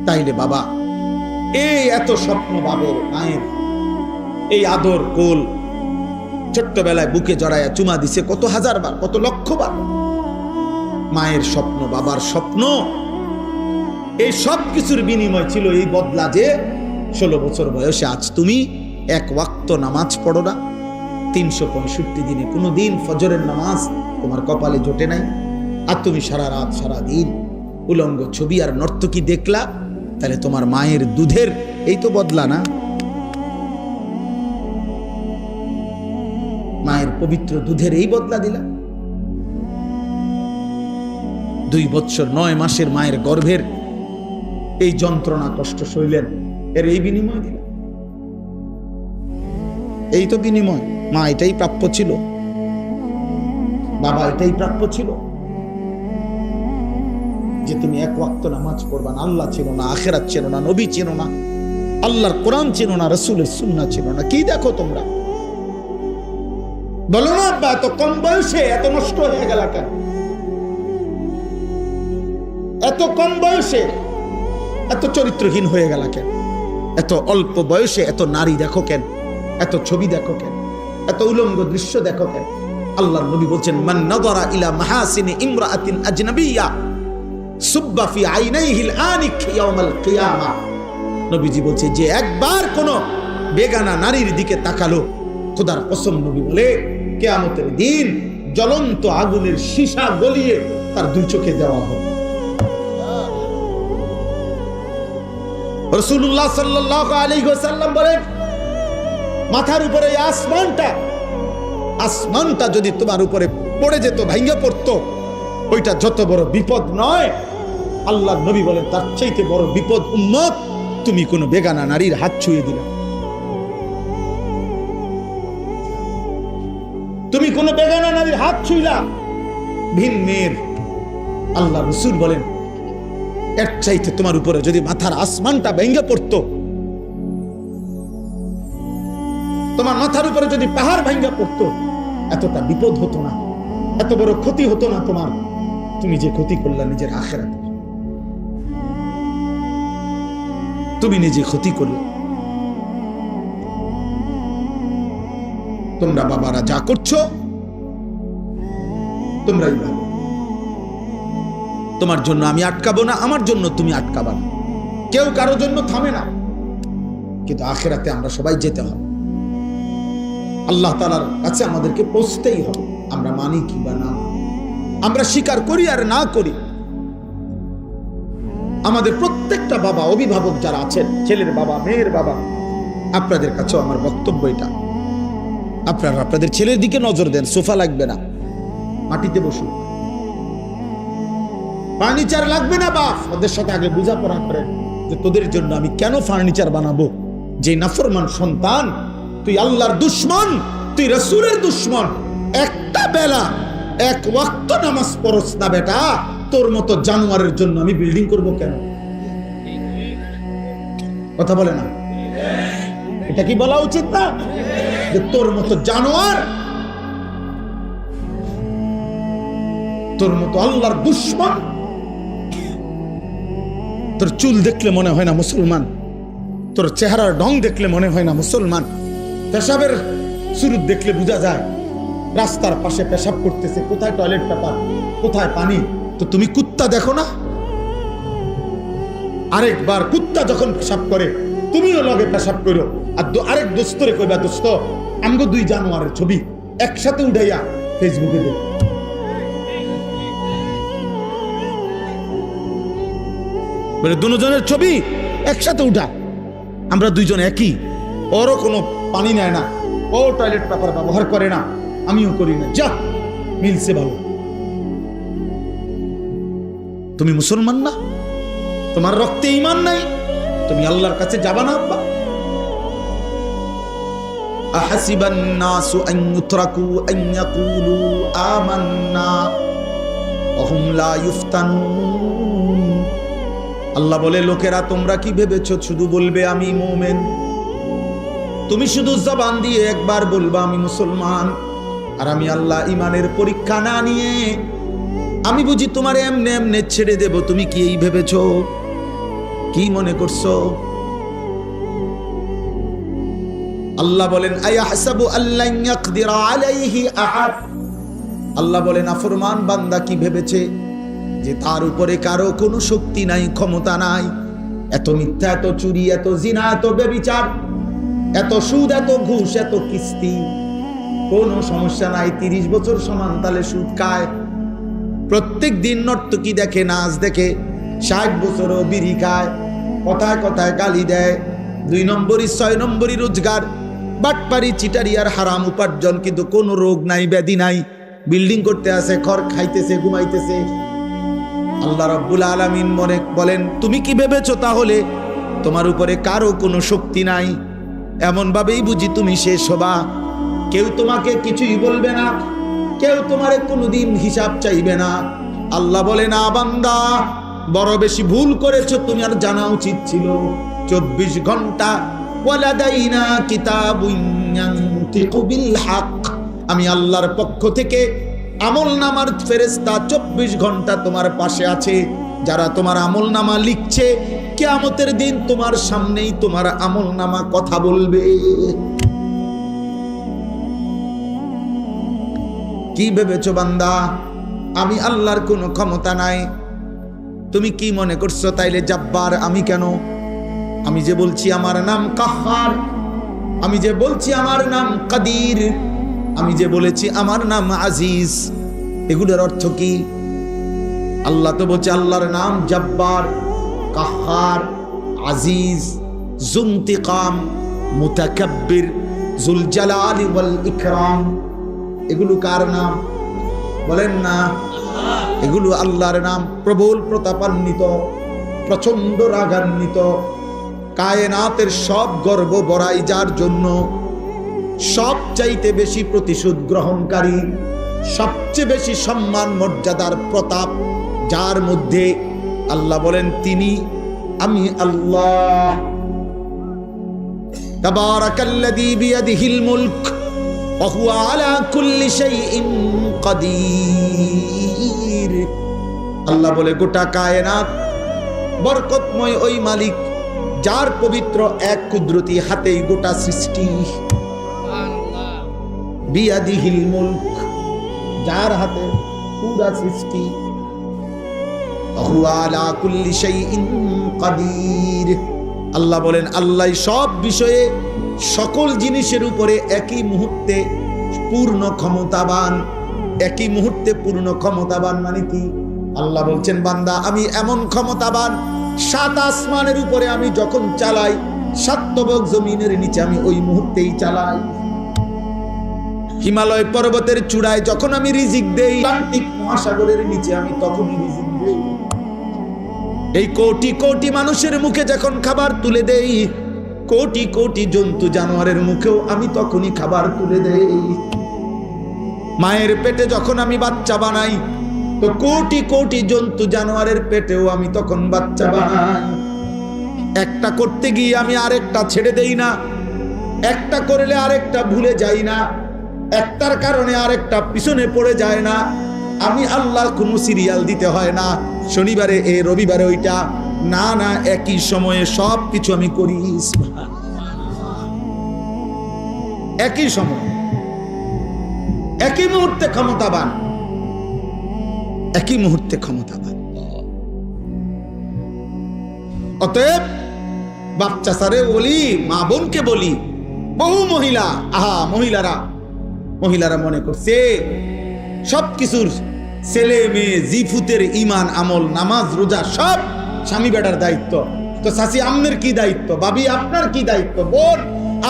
তাইলে বাবা এই এত স্বপ্ন বাবের মায়ের, এই আদর কোল, ছোট্টবেলায় বুকে জড়াইয়া চুমা দিছে কত হাজার বার, কত লক্ষ বার। মায়ের স্বপ্ন, বাবার স্বপ্ন, এই সব কিছুর বিনিময় ছিল এই বদলা যে 16 বছর বয়সে আজ তুমি এক ওয়াক্ত নামাজ পড়ো না, 365 দিনে কোনো দিন ফজরের নামাজ তোমার কপালে জোটে নাই, আর তুমি সারা রাত সারা দিন উলঙ্গ ছবি আর নর্তকী দেখলা, তাহলে তোমার মায়ের দুধের এই তো বদলা না? মায়ের পবিত্র দুধের এই বদলা দিলা? 2 বছর 9 মাসের মায়ের গর্ভের এই যন্ত্রণা কষ্ট সইলেন, এর এই বিনিময় দিলা? এই তো বিনিময়। মা এটাই প্রাপ্য ছিল, বাবা এটাই প্রাপ্য ছিল, যে তুমি এক ওয়াক্ত নামাজ পড়বা না। আল্লাহ ছিল না, আখিরাত ছিল না, নবী ছিল না, আল্লাহর কোরআন ছিল না, রাসূলের সুন্নাহ ছিল না। কি দেখো তোমরা? বলো না আব্বা, এত কম বয়সে এত নষ্ট হয়ে গেল কেন? এত কম বয়সে এত চরিত্রহীন হয়ে গেল কেন? এত অল্প বয়সে এত নারী দেখো কেন? এত ছবি দেখো কেন? এত উলঙ্গ দৃশ্য দেখো কেন? আল্লাহর নবী বলছেন, মান নাযারা ইলা মাহাসিনি ইমরাআতিন আজনাবিয়্যা সুব্বা ফি আইনাইহিল আনিক ইয়াউমাল কিয়ামাহ। নবীজি বলছে, যে একবার কোন বেগানা নারীর দিকে তাকালো, খোদার কসম নবী বলে কিয়ামতের দিন জ্বলন্ত আগুনের সীসা গলিয়ে তার 2 চোখে দেওয়া হবে। রাসূলুল্লাহ সাল্লাল্লাহু আলাইহি ওয়াসাল্লাম বলেন, মাথার উপরে আসমানটা যদি তোমার উপরে পড়ে যেত, ভাঙা পড়তো, ওইটা যত বড় বিপদ নয়। আল্লাহর নবী বলেন, তার চাইতে বড় বিপদ উম্মত তুমি কোনো বেগানা নারীর হাত ছুঁয়ে দিলা। তুমি কোনো বেগানা নারীর হাত ছুঁইলা, ভিন মেয়ের। আল্লাহ রাসূল বলেন, এর চাইতে তোমার উপরে যদি মাথার আসমানটা ভেঙে পড়তো, তোমার মাথার উপরে যদি পাহাড় ভেঙে পড়তো, এতটা বিপদ হতো না, এত বড় ক্ষতি হতো না তোমার। তুমি যে ক্ষতি করলা নিজের আখিরাতে, তুমি নিজে ক্ষতি করলে। তোমরা বাবারা যা করছো তোমরাই ভালো। তোমার জন্য আমি আটকাবো না, আমার জন্য তুমি আটকাবা না, কেউ কারোর জন্য থামে না। কিন্তু আখিরাতে আমরা সবাই যেতে হবে, আল্লাহ তাআলার কাছে আমাদেরকে পৌঁছতেই হবে। আমরা মানি কি বা না, আমরা স্বীকার করি আর না করি, আমাদের প্রত্যেকটা বাবা, অভিভাবক যারা আছেন, ছেলের বাবা, মেয়ের বাবা, আপনাদের কাছেও আমার বক্তব্য এটা, আপনারা আপনাদের ছেলের দিকে নজর দেন। সোফা লাগবে না, মাটিতে বসুন। ফার্নিচার লাগবে না বাপ, ওদের সাথে আগে বোঝাপড়া করেন যে তোদের জন্য আমি কেন ফার্নিচার বানাবো। যে নাফরমান সন্তান, তুই আল্লাহর দুশমন, তুই রাসূলের দুশমন, একটা বেলা এক ওয়াক্ত নামাজ পড়ছ না বেটা, তোর মতো জানোয়ারের জন্য আমি বিল্ডিং করব কেন? কথা বলে না? এটা কি বলা উচিত না যে তোর মতো জানোয়ার, তোর মতো আল্লাহর দুশমন, তোর চুল দেখলে মনে হয় না মুসলমান, তোর চেহারার ঢং দেখলে মনে হয় না মুসলমান, পেশাবের শুরু দেখলে বোঝা যায় রাস্তার পাশে পেশাব করতেছে, কোথায় টয়লেট পেপার, কোথায় পানি। তো তুমি কুত্তা দেখো না? আরেকবার কুত্তা যখন পেশাব করে তুমিও লগে পেশাব করো, আর আরেক দোস্তরে কইবা, দোস্ত আমগো 2 জানোয়ারের ছবি একসাথে উঠাইয়া ফেসবুকে দেব। বলে দুজনের ছবি একসাথে উঠা, আমরা 2 জন একই, ওরও কোনো পানি নেয় না, ও টয়লেট পেপার ব্যবহার করে না, আমিও করি না, যা মিলছে ভালো। তুমি মুসলমান না? তোমার রক্তে ঈমান নাই? তুমি আল্লাহর কাছে যাবা না? আব্বা, আহাসিবান নাসু আন ইউতরাকু আন ইয়াকুলু আমান্না ওয়া হুম লা ইফতানুন। আল্লাহ বলে, লোকেরা তোমরা কি ভেবেছো শুধু বলবে আমি মুমিন? তুমি শুধু জবান দিয়ে একবার বলবা আমি মুসলমান, আর আমি আল্লাহ ইমানের পরীক্ষা না নিয়ে আমি বুঝি তোমার এমনে এমনে ছেড়ে দেব? তুমি কি এই ভেবেছো? কি মনে করছো? আল্লাহ বলেন আয়াহসাবু আল্লান ইয়াকদিরা আলাইহি আহাদ। আল্লাহ বলেন নাফরমান বান্দা কি ভেবেছে যে তার উপরে কারো কোনো শক্তি নাই, ক্ষমতা নাই? এত মিথ্যা, এত চুরি, এত জিনা, এত ব্যভিচার, এত সুদ, এত ঘুষ, এত কিস্তি, কোনো সমস্যা নাই। 30 বছর সমান তালে সুদ খায়, প্রত্যেক দিন নর্তকী দেখে, নাচ দেখে, 60 বছরও বিড়ি খায়, কথায় কথায় গালি দেয়, 2 নম্বরই 6 নম্বরই রোজগার, বাটপারি, চিটারি আর হারাম উপার্জন, কিন্তু কোনো রোগ নাই, ব্যাধি নাই, বিল্ডিং করতে আছে, খড় খাইতেছে, ঘুমাইতেছে। আল্লাহ রাব্বুল আলামিন মনে বলেন তুমি কি ভেবেছো তাহলে তোমার উপরে কারো কোনো শক্তি নাই? এমন ভাবেই বুঝি তুমি শেষ হবা। কেউ তোমাকে কিছুই বলবে না, কেউ তোমারে কোনোদিন হিসাব চাইবে না। আল্লাহ বলে না বান্দা, বড় বেশি ভুল করেছো, তুমি আর জানা উচিত ছিল। 24 ঘন্টা ওয়ালাদাইনা কিতাবুন ইয়ানতিকু বিল হক, আমি আল্লাহর পক্ষ থেকে আমলনামার ফেরেশতা 24 ঘন্টা তোমার পাশে আছে, যারা তোমার আমলনামা লিখছে। কিয়ামতের দিন তোমার সামনেই তোমার আমলনামা কথা বলবে। কি ভেবেছো বান্দা আমি আল্লাহর কোনো ক্ষমতা নাই? তুমি কি মনে করছো তাইলে জব্বার আমি কেন? আমি যে বলছি আমার নাম কাহ্হার, আমি যে বলছি আমার নাম কাদির, আমি যে বলেছি আমার নাম আজিজ, এগুলোর অর্থ কি? আল্লাহ তো বলছে আল্লাহর নাম জব্বার, কাহ্হার, আজিজ, যুনতিকাম, মুতাকাব্বির, যুল জালালি ওয়াল ইকরাম। এগুলো কার নাম বলেন না? এগুলো আল্লাহর নাম। প্রবল প্রতাপান্বিত, প্রচন্ড রাগান্বিত, কায়নাতের সব গর্ব বড়াই যার জন্য, সবচাইতে বেশি প্রতিশোধ গ্রহণকারী, সবচেয়ে বেশি সম্মান মর্যাদার প্রতাপ যার মধ্যে, আল্লাহ বলেন তিনি আমি আল্লাহ। তাবারাকাল্লাযী বিয়াদিহিল মুলক ওয়া হুয়া আলা কুল্লি শাইইন কাদির। আল্লাহ বলে গোটা কায়নাত বরকতময় ওই মালিক যার পবিত্র এক কুদরতি হাতেই গোটা সৃষ্টি। বিয়াদিহিল মুলক, যার হাতে পুরা সৃষ্টি। হুয়া আলা কুল্লি শাইইন কাদির। আল্লাহ বলেন আল্লাহ সব বিষয়ে সকল জিনিসের উপরে একই মুহূর্তে পূর্ণ ক্ষমতাবান। একই মুহূর্তে পূর্ণ ক্ষমতাবান মানে কি? আল্লাহ বলছেন বান্দা আমি এমন ক্ষমতাবান, 7 আসমানের উপরে আমি যখন চালাই, 7 তবক জমিনের নিচে আমি ওই মুহূর্তেই চালাই। হিমালয় পর্বতের চূড়ায় যখন আমি রিজিক দেই, আটলান্টিক মহাসাগরের নিচে আমি তখনই রিজিক দেই। এই কোটি কোটি মানুষের মুখে যখন খাবার তুলে দেই, কোটি কোটি জন্তু জানোয়ারের মুখেও আমি তখনই খাবার তুলে দেই। মায়ের পেটে যখন আমি বাচ্চা বানাই, তো কোটি কোটি জন্তু জানোয়ারের পেটেও আমি তখন বাচ্চা বানাই। একটা করতে গিয়ে আমি আরেকটা ছেড়ে দেই না, একটা করলে আরেকটা ভুলে যাই না, একটার কারণে আরেকটা পিছনে পড়ে যায় না। আমি আল্লাহ কোনো সিরিয়াল দিতে হয় না, শনিবারে এ রবিবারে ওইটা, না না, একই সময়ে সব কিছু আমি করি। একই সময়, একই মুহূর্তে ক্ষমতাবান, একই মুহূর্তে ক্ষমতাবান। অতএব বাচ্চা সারে বলি, মা বোনকে বলি, বহু মহিলা, মহিলারা মনে করছে সবকিছুর ছেলে মেয়ে জিফুতের ইমান আমল নামাজ রোজা সব স্বামী বেটার দায়িত্ব। তো চাচি আপনার কি দায়িত্ব, ভাবি আপনার কি দায়িত্ব, বোন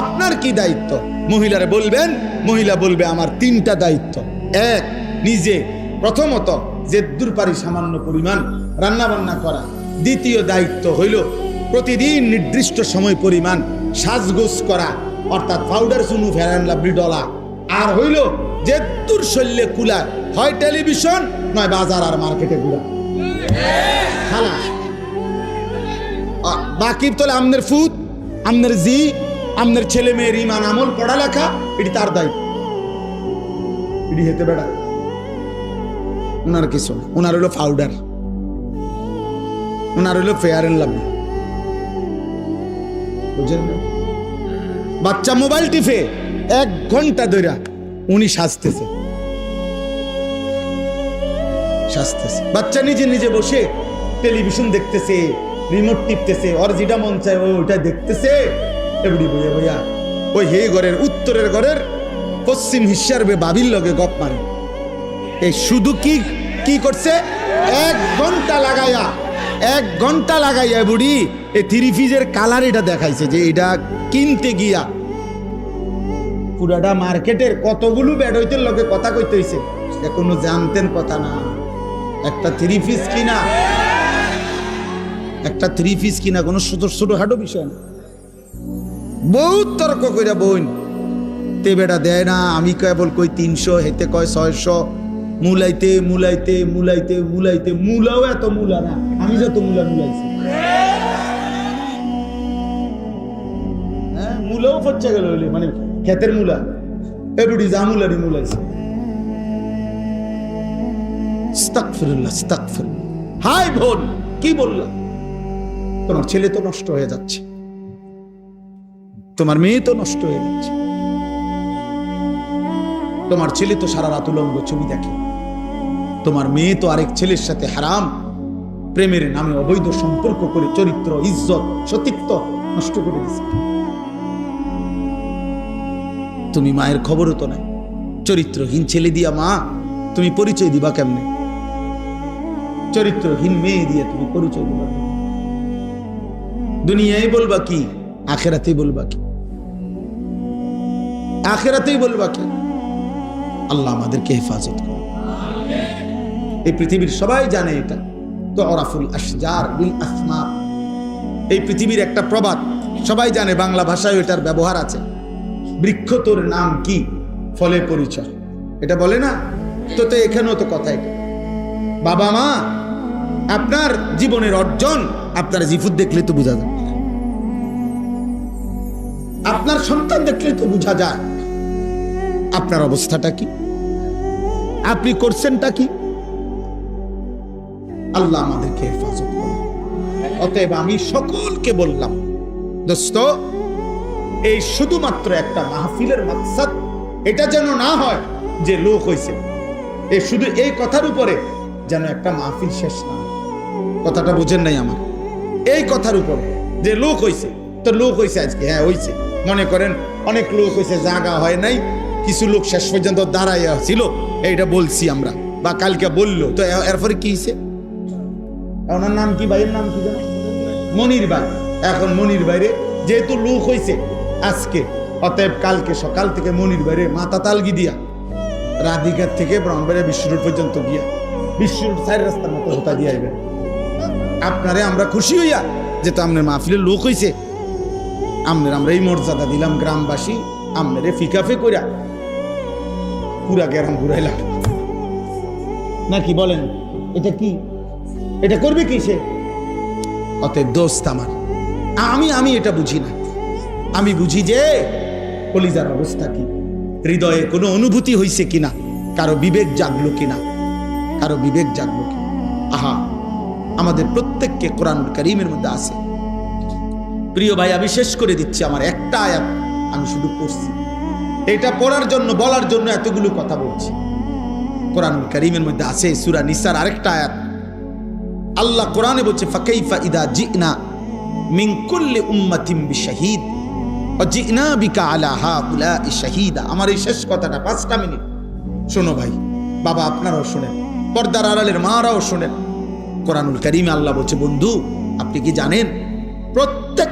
আপনার কি দায়িত্ব? মহিলারা বলবেন, মহিলা বলবে আমার 3টা দায়িত্ব। এক, নিজে প্রথমত যেদ্দুর পারি সামান্য পরিমাণ রান্না বান্না করা। দ্বিতীয় দায়িত্ব হইল প্রতিদিন নির্দিষ্ট সময় পরিমাণ সাজগোজ করা, অর্থাৎ পাউডার চুনু ফেরান লাভলি ডলা। আর হইল যেদ্দুর শৈল্যে কুলায়, হয় টেলিভিশন নয় বাজার আর মার্কেটে ঘুরা। বাকি তোলে আমনের ফুট, আমনের জি, আমনের ছেলে মেয়ের ইমান আমল পড়ালেখা, এটি তার দায়িত্ব। এটি হেতে বেড়া ওনার কিছু, ওনার হইলো পাউডার, ওনার হইলো ফেয়ার এন্ড লাভলি, বুঝেন না? বাচ্চা মোবাইল টিপে 1 ঘন্টা ধরে উনি সাজতেছে। বাচ্চা নিজে নিজে বসে টেলিভিশন দেখতেছে, রিমোট টিপতেছে, ওর যেটা মন চায় ওইটা দেখতেছে। এবড়ি বইয়া বইয়া ওই হে ঘরের উত্তরের ঘরের পশ্চিম হিস্সার বাবির লগে গপ মারে। এই শুধু কি করছে, 1 ঘন্টা লাগাইয়া বুড়ি এই 3 পিসের কালার এটা দেখাইছে যে এটা কিনতে গিয়া পুরাটা মার্কেটের কতগুলো বেডইতের লগে কথা কইতে হইছে, সে কোনো জানতেন কথা না। একটা 3 পিস কিনা কোনো ছোট হাঁটো বিষয় না। বহুত তর্ক কইরা বোন তে বেটা দেয় না, আমি কেবল কই 300, হেতে কয় 600, মুলাইতে মুলাও এত মুলা না, আমি যত মুলাইছি। হ্যাঁ, মুলাও পচা গেল, মানে ক্ষেতের মুলা এবড়ি জামুলারি মুলাইছে। আস্তাগফিরুল্লাহ। হাই বোন, কি বললা? তোমার ছেলে তো নষ্ট হয়ে যাচ্ছে, তোমার মেয়ে তো নষ্ট হয়ে যাচ্ছে, তোমার ছেলে তো সারা রাত উলঙ্গ ছবি দেখে, তোমার মেয়ে তো আরেক ছেলের সাথে হারাম প্রেমের নামে অবৈধ সম্পর্ক করে চরিত্র, ইজ্জত, সতীত্ব নষ্ট করে দিচ্ছে। তুমি মায়ের খবরও তো নাই। চরিত্রহীন ছেলে দিয়া মা তুমি পরিচয় দিবা কেমনে? চরিত্রহীন মেয়ে দিয়ে তুমি পরিচয় দিবা? দুনিয়ায় বলবা কি, আখেরাতেই বলবা কি? আল্লাহ আমাদেরকে হেফাজত করে। এই পৃথিবীর সবাই জানে এটা তো অরাফুল আশজার বিল আসমা, এই পৃথিবীর একটা প্রবাদ সবাই জানে, বাংলা ভাষায় এটার ব্যবহার আছে। বৃক্ষ তোর নাম কি, ফলে পরিচয়, এটা বলে না? তো এখানেও তো কথা এটা। বাবা মা আপনার জীবনের অর্জন আপনার জিফুত দেখলে তো বোঝা যায়, আপনার সন্তান দেখলে তো বোঝা যায় আপনার অবস্থাটা কি, আপনি করছেনটা কি। আল্লাহ আমাদেরকে হেফাজত করুন। অতএব আমি সকলকে বললাম, দোস্ত, এই শুধুমাত্র একটা মাহফিলের মাকসাদ এটা যেন না হয় যে লোক হইছে, এই শুধু এই কথার উপরে যেন একটা মাহফিল শেষ না হয়। কথাটা বুঝেন নাই আমার? এই কথার উপরে যে লোক হইছে, তো লোক হইছে আজকে, হ্যাঁ হইছে, মনে করেন অনেক লোক হইছে, জায়গা হয় নাই, কিছু লোক শেষ পর্যন্ত দাঁড়াইয়া ছিল, এইটা বলছি আমরা, বা কালকে বললো, তো এরপরে কি হইছে? ওনার নাম কি, ভাইয়ের নাম কি জানো? মনির ভাই। এখন মনির বাইরে যেহেতু লোক হইছে আজকে, অতএব কালকে সকাল থেকে মনির বাইরে মাথা তালগি দিয়া রাধিকার থেকে ব্রাহ্মণবাড়িয়া বিশ্ব রোড পর্যন্ত গিয়া বিশ্ব রোড 4 রাস্তার মতো হতা দিয়ে আইবেন। আপনারে আমরা খুশি হইয়া যেহেতু আপনার মাহফিলের লোক হইছে, আমরা এই মর্যাদা দিলাম, গ্রামবাসী আপনারে ফিকাফে কইরা পুরা গ্রাম ঘুরাইলাম নাকি বলেন? এটা কি, এটা করবে কি সে? অতএব দোস্ত আমার, আমি এটা বুঝি না। আমি বুঝি যে কলিজার অবস্থা কি, হৃদয়ে কোনো অনুভূতি হইছে কিনা, কারো বিবেক জাগলো কিনা। আহা, আমাদের প্রত্যেককে কোরআনুল কারীমের মধ্যে আছে। প্রিয় ভাই, আমি শেষ করে দিচ্ছি, আমার একটা আয়াত আমি শুধু পড়ছি, এটা পড়ার জন্য, বলার জন্য এতগুলো কথা বলছি। কোরআনুল কারীমের মধ্যে আছে সূরা নিসার আরেকটা আয়াত। আল্লাহ কোরআনে বলছে, ফাকাইফা ইদা জিনা মিন কুল্লি উম্মাতিন বিশাহিদ ওয়া জিনা বিকা আলা হাউলাই শাহিদা। আমার এই শেষ কথাটা 5টা মিনিট শোনো ভাই, বাবা আপনারাও শুনেন, পর্দার আড়ালের মারাও শুনেন। কোরআনুল কারীমে আল্লাহ বলছে, বন্ধু আপনি কি জানেন প্রত্যেক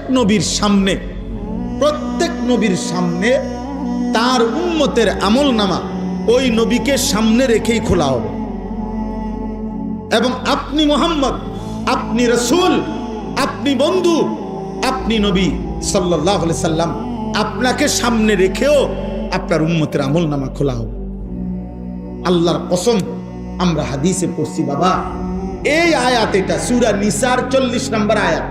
নবীর সামনে তার উম্মতের আমলনামা ওই নবীকে সামনে রেখেই খোলা হবে, এবং আপনি মুহাম্মদ, আপনি রাসূল, আপনি বন্ধু, আপনি নবী সাল্লাল্লাহু আলাইহি সাল্লাম, আপনাকে সামনে রেখেও আপনার উম্মতের আমলনামা খোলা হবে। আল্লাহর কসম, আমরা হাদিসে পড়ছি বাবা, এই আয়াত, এটা সূরা নিসার 40 নম্বর আয়াত,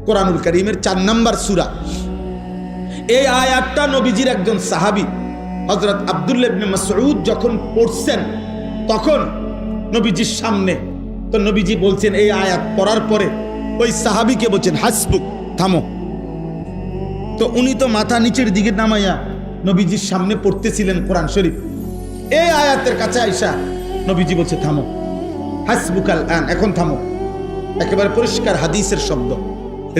কোরআনুল কারীমের 4 নম্বর সূরা। এই আয়াতটা নবীজির একজন সাহাবী হযরত আব্দুল্লাহ ইবনে মাসউদ যখন পড়ছেন, তখন নবীজির সামনে, তো নবীজি বলছেন, এই আয়াত পড়ার পরে ওই সাহাবীকে বলছেন, হাসবুক, থামো, তো উনি তো মাথা নিচের দিকে নামাইয়া নবীজির সামনে পড়তেছিলেন কোরআন শরীফ। এই আয়াতের কাছে আইসা নবীজি বলছে থামো, হাসবুকাল আন, এখন থামো। একেবারে পরিষ্কার হাদিসের শব্দ,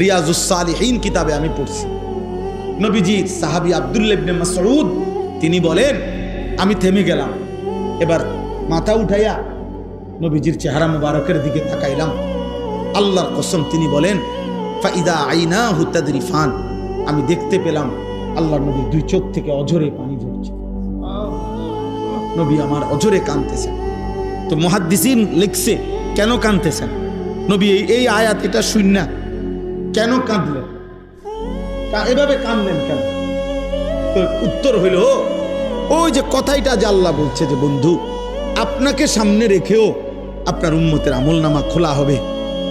রিয়াজুস সালিহিন কিতাবে আমি পড়ছি। নবীজি সাহাবী আব্দুল্লাহ ইবনে মাসউদ তিনি বলেন, আমি থেমে গেলাম। এবার মাথা উঠাইয়া নবীজির চেহারা মুবারকের দিকে তাকাইলাম। আল্লাহর কসম তিনি বলেন, ফাইদা আইনাহু তাদরিফান, আমি দেখতে পেলাম আল্লাহর নবীর দুই চোখ থেকে অঝরে পানি ঝরছে। নবী আমার অঝরে কাঁদতেছেন। তো মুহাদ্দিসিন লিখছে কেন কাঁদতেছেন নবী, এই আয়াত এটা শুননা কেন কাঁদলেন, এভাবে কাঁদলেন কেন? তো উত্তর হইল, ওই যে কথাইটা যে আল্লাহ বলছে যে বন্ধু আপনাকে সামনে রেখেও আপনার উম্মতের আমলনামা খোলা হবে।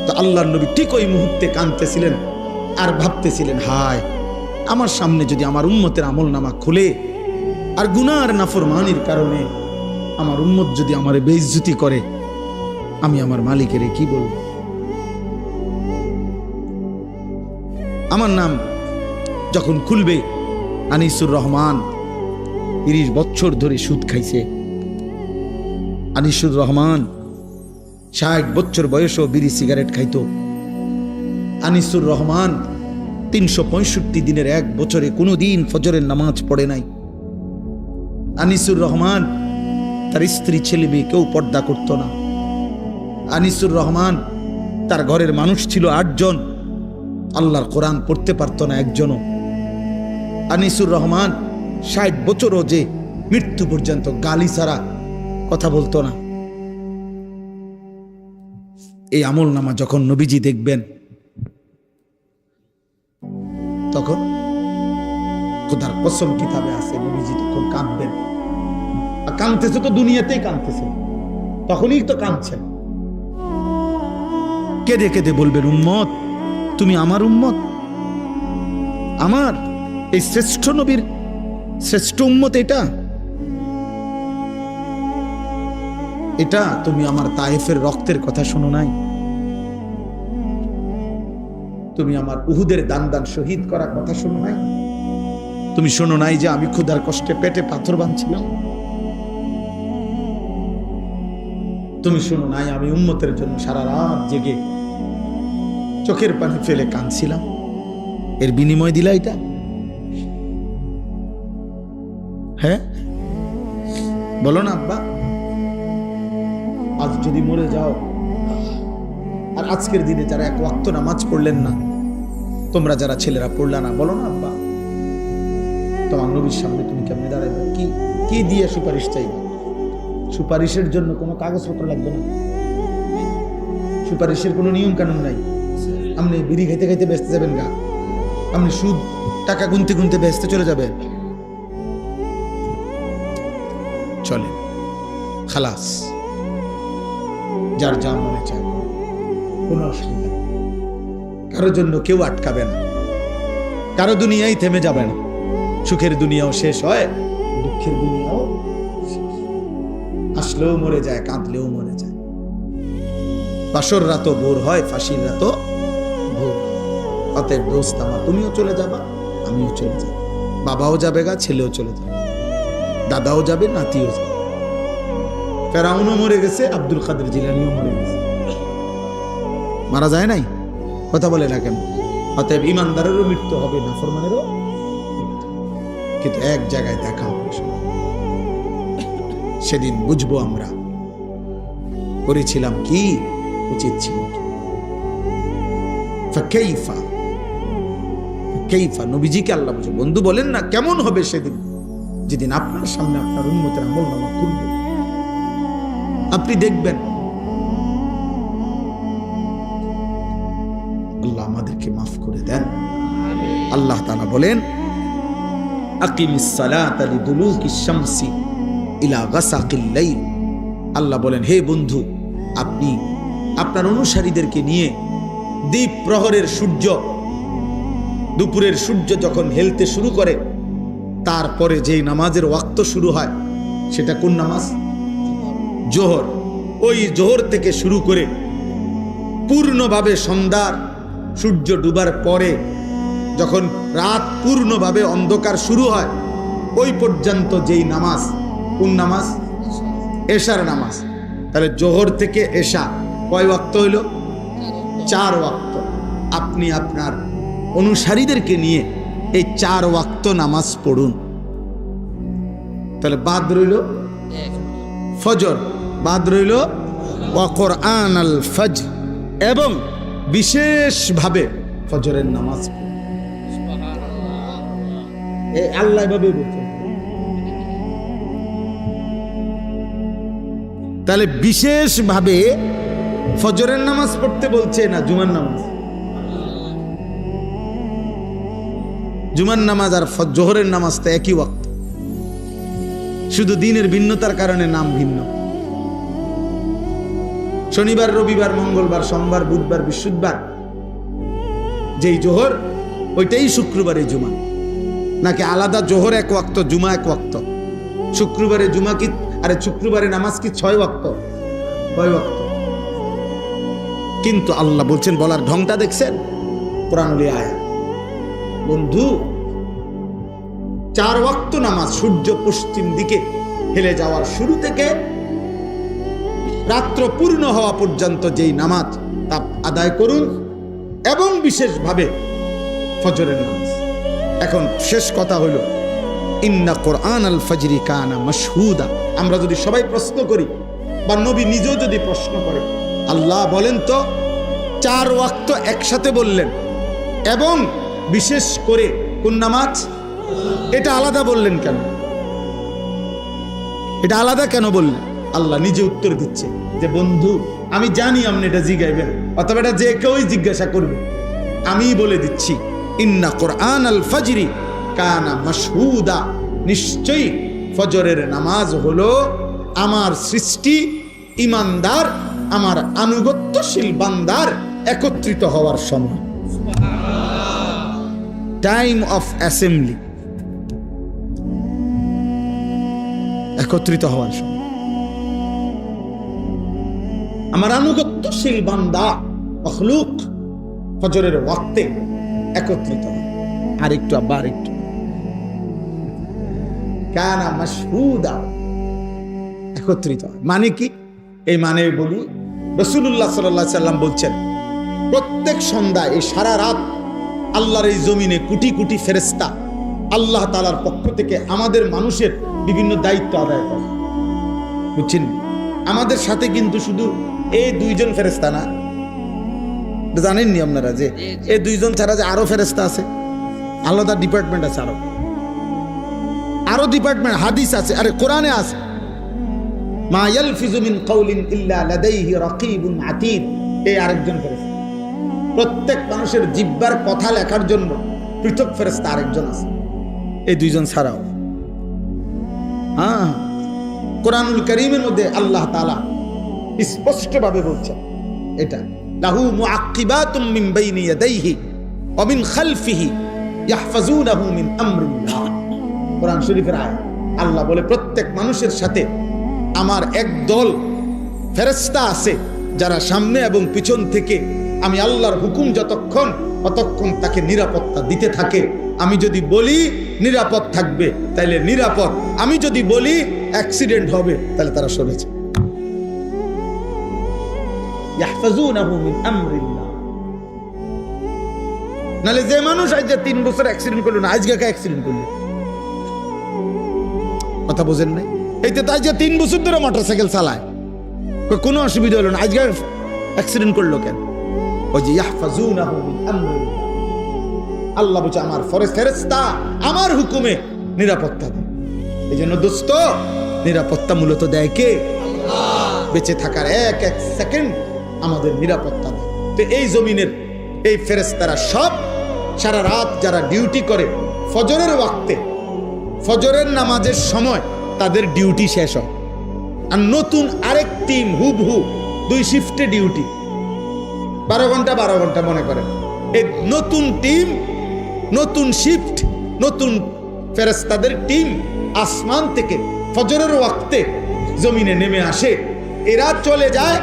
তো আল্লাহর নবী ঠিক ওই মুহূর্তে কাঁদতেছিলেন আর ভাবতেছিলেন, হায় আমার সামনে যদি আমার উম্মতের আমলনামা খুলে আর গুনাহ আর নাফরমানির কারণে আমার উম্মত যদি আমারে বেইজ্জতি করে, আমি আমার মালিকের কি বলবো? আমার নাম যখন খুলবে আনিসুর রহমান, 30 বছর ধরে সুদ খাইছে। আনিসুর রহমান 60 বছর বয়সেও বিড়ি সিগারেট খাইতো। আনিসুর রহমান 365 দিনের এক বছরে কোনোদিন ফজরের নামাজ পড়ে নাই। আনিসুর রহমান তার স্ত্রী ছেলে মেয়ে কেউ পর্দা করতো না। আনিসুর রহমান তার ঘরের মানুষ ছিল 8 জন, আল্লাহর কোরআন পড়তে পারতো না একজনও। আনিসুর রহমান 60 বছরও যে মৃত্যু পর্যন্ত গালি ছাড়া কথা বলতো না। এই আমল নামা যখন নবীজি দেখবেন তখন খোদার কসম কিতাবে আছে নবীজি তখন কাঁদবেন। আর কাঁদতেছে তো দুনিয়াতেই কাঁদতেছে, তখনই তো কাঁদছেন। কেঁদে কেঁদে বলবেন, উম্মত তুমি আমার উম্মত, আমার এই শ্রেষ্ঠ নবীর শ্রেষ্ঠ উম্মত এটা এটা তুমি আমার তায়েফের রক্তের কথা শোনো নাই? তুমি আমার উহুদের দান দান শহীদ করার কথা শোনো নাই? তুমি শোনো নাই যে আমি ক্ষুধার কষ্টে পেটে পাথর বাঁধছিলাম? তুমি শোনো নাই আমি উম্মতের জন্য সারা রাত জেগে চোখের পানি ফেলে কাঁদছিলাম? এর বিনিময় দিলা এটা? হ্যাঁ বলো না আব্বা। আজ যদি মরে যাও আর আজকের দিনে যারা এক ওয়াক্ত নামাজ পড়লেন না, তোমরা যারা ছেলেরা পড়লা না, বলো না আব্বা তোমার নবীর সামনে তুমি কেমনে দাঁড়াইবে? কি দিয়ে সুপারিশ চাইবে? সুপারিশের জন্য কোনো কাগজপত্র লাগবে না, সুপারিশের কোনো নিয়ম কানুন নাই। আপনি বিড়ি খাইতে খাইতে ব্যস্ত যাবেন গা, আপনি সুদ টাকা গুনতে গুনতে ব্যস্ত চলে যাবেন, চলে খালাস, যার যা মনে চায় কোনো অসুবিধা, কারোর জন্য কেউ আটকাবে না, কারো দুনিয়াই থেমে যাবে না। সুখের দুনিয়াও শেষ হয়, দুঃখের দুনিয়াও আসলেও মরে যায়, কাঁদলেও মরে যায়। বাসর রাতও ভোর হয়, ফাঁসির রাতও ভোর। অতএব দোস্ত আমার, তুমিও চলে যাবা, আমিও চলে যাব, বাবাও যাবে গা, ছেলেও চলে যাবে, দাদাও যাবে, নাতিও যাবে। ফেরাউনও মরে গেছে, আব্দুল কাদের জিলানীও মরে গেছে, মারা যায় নাই? কথা বলে না কেন? অতএব ইমানদারেরও মৃত্যু হবে, নাফরমানেরও মৃত্যু। কিন্তু এক জায়গায় দেখা হবে, সেদিন বুঝবো আমরা করেছিলাম কি, উচিত ছিল কি। ফাকাইফা কাইফা, নবীজিকে আল্লাহ বুঝে বন্ধু বলেন না, কেমন হবে সেদিন যেদিন আপনার সামনে আপনার উম্মতের আমলনামা খুলবে, আপনি দেখবেন। আল্লাহ আমাদেরকে মাফ করে দেন। আল্লাহ তাআলা বলেন, আকিমিস সালাতা লিদুলুকিশ শামসি ইলা গাসাকিল লাইল। আল্লাহ বলেন, হে বন্ধু আপনি আপনার অনুসারীদেরকে নিয়ে দ্বীপ প্রহরের সূর্য, দুপুরের সূর্য যখন হেলতে শুরু করে তারপরে যেই নামাজের ওয়াক্ত শুরু হয় সেটা কোন নামাজ? জোহর। ওই জোহর থেকে শুরু করে পূর্ণভাবে সন্ধ্যার সূর্য ডুবার পরে যখন রাত পূর্ণভাবে অন্ধকার শুরু হয় ওই পর্যন্ত যেই নামাজ, কোন নামাজ? এশার নামাজ। তাহলে জোহর থেকে এশা কয় ওয়াক্ত হইল? 4 ওয়াক্ত। আপনি আপনার অনুসারীদেরকে নিয়ে এই 4 ওয়াক্ত নামাজ পড়ুন। তাহলে বাদ রইল ফজর, বাদ রইল ওয়া কোরআন আল ফজর, এবং বিশেষভাবে ফজরের নামাজ আল্লাহ ভাবে বলছেন। তাহলে বিশেষভাবে ফজরের নামাজ পড়তে বলছে না জুমার নামাজ? জুমার নামাজ আর জোহরের নামাজ তো একই ওয়াক্ত, শুধু দিনের ভিন্নতার কারণে নাম ভিন্ন। শনিবার, রবিবার, মঙ্গলবার, সোমবার, বুধবার, বৃহস্পতিবার যেই জোহর ওইটাই শুক্রবারে জুমা, নাকি আলাদা জোহর 1 ওয়াক্ত, জুমা 1 ওয়াক্ত? শুক্রবারে জুমা কি, আরে শুক্রবারে নামাজ কি 6 ওয়াক্ত? 6 ওয়াক্ত। কিন্তু আল্লাহ বলছেন, বলার ঢংটা দেখছেন? কোরআনুল আয়াত বন্ধু, 4 ওয়াক্ত নামাজ সূর্য পশ্চিম দিকে হেলে যাওয়ার শুরু থেকে রাত্র পূর্ণ হওয়া পর্যন্ত যেই নামাজ তা আদায় করুন, এবং বিশেষভাবে ফজরের নামাজ। এখন শেষ কথা হলো, ইন্না কোরআন আল ফজরি কানা মাশহুদা। আমরা যদি সবাই প্রশ্ন করি বা নবী নিজেও যদি প্রশ্ন করে, আল্লাহ বলেন তো 4 ওয়াক্ত একসাথে বললেন, এবং বিশেষ করে কোন নামাজ? এটা আলাদা বললেন কেন? এটা আলাদা কেন বললেন? আল্লাহ নিজে উত্তর দিচ্ছে যে বন্ধু, আমি জানি আপনি এটা জিজ্ঞাইবেন, অথবা এটা যে কেউই জিজ্ঞাসা করবে, আমি বলে দিচ্ছি, ইন্না কোরআন আল ফজরি কানা মাশহুদা। নিশ্চয়ই ফজরের নামাজ হলো আমার সৃষ্টি ইমানদার, আমার আনুগত্যশীল বান্দার একত্রিত হওয়ার সময়, টাইম অফ অ্যাসেম্বলি, একত্রিত হওয়ার সময়। আমার আনুগত্যশীল বান্দা মখলুক ফজরের ওয়াক্তে একত্রিত হয়। আর একটু আবার একটু, কানা মাশহুদা, একত্রিত হয়। মানে কি? এই মানে বলি, রাসূলুল্লাহ সাল্লাল্লাহু আলাইহি সাল্লাম বলছেন, প্রত্যেক সন্ধ্যায় এই সারা রাত আল্লাহর এই জমিনে কোটি কোটি ফেরেশতা আল্লাহ তাআলার পক্ষ থেকে আমাদের মানুষের বিভিন্ন দায়িত্ব আদায় করে। বুঝছেন? আমাদের সাথে কিন্তু শুধু এই 2 জন ফেরেশতা না, জানেননি আপনারা যে এই 2 জন ছাড়া যে আরো ফেরেশতা আছে, আলাদা ডিপার্টমেন্ট আছে, আরো ডিপার্টমেন্ট, হাদিস আছে, আরে কোরআনে আছে, মা ইয়ালফিজু মিন কাউলিন ইল্লা লাদাইহি রাকিবুন আতীদ। এই আরেকজন ফেরেশতা। প্রত্যেক মানুষের জিহ্বার কথা লেখার জন্য পৃথক ফেরেশতা আরেকজন আছে, এই 2 জন ছাড়াও। হ্যাঁ, কোরআনুল কারীমের মধ্যে আল্লাহ তাআলা স্পষ্টভাবে বলছেন এটা, লাহু মুআক্কিবাতুম মিন বাইনি ইয়াদাইহি ওয়া মিন খালফিহি ইয়াহফাজুনাহু মিন আমরিল্লাহ। কোরআন শরীফের আয়াত। আল্লাহ বলে, প্রত্যেক মানুষের সাথে আমার এক দল ফেরেশতা আছে যারা সামনে এবং পিছন থেকে আমি আল্লাহর হুকুম অতক্ষণ তাকে নিরাপত্তা দিতে থাকে। আমি যদি বলি নিরাপদ থাকবে, তাইলে নিরাপদ। আমি যদি বলি অ্যাক্সিডেন্ট হবে, তাহলে তারা সরেছে। ইয়াহফাজুনাহু মিন আমরিল্লাহ। নালে যে মানুষ আজ 3 বছর অ্যাক্সিডেন্ট করলো না, আজকে কে অ্যাক্সিডেন্ট করলো? কথা বোঝেন নাই? এইতে তো আজকে 3 বছর ধরে মোটরসাইকেল চালায়, কোনো অসুবিধা হলো না, আজকে অ্যাক্সিডেন্ট করলো কেন? ওই যে ইয়াহফাজুনাহু মিন আমরিল্লাহ। আল্লাহ বলছে, আমার ফেরেশতা আমার হুকুমে নিরাপত্তা দেয়। এই জন্য দোস্ত, নিরাপত্তা মূলত দেয় কে? আল্লাহ। বেঁচে থাকার এক এক সেকেন্ড আমাদের নিরাপত্তা দেয়। তো এই জমিনের এই ফেরেশতারা সব সারা রাত যারা ডিউটি করে, ফজরের ওয়াক্তে, ফজরের নামাজের সময় তাদের ডিউটি শেষ হয়। আর নতুন আরেক টিম হুবহু 2 শিফটে ডিউটি, 12 ঘন্টা 12 ঘন্টা মনে করেন। এই নতুন টিম, নতুন শিফট, নতুন ফেরেশতাদের টিম আসমান থেকে ফজরের ওয়াক্তে জমিনে নেমে আসে। এরা চলে যায়,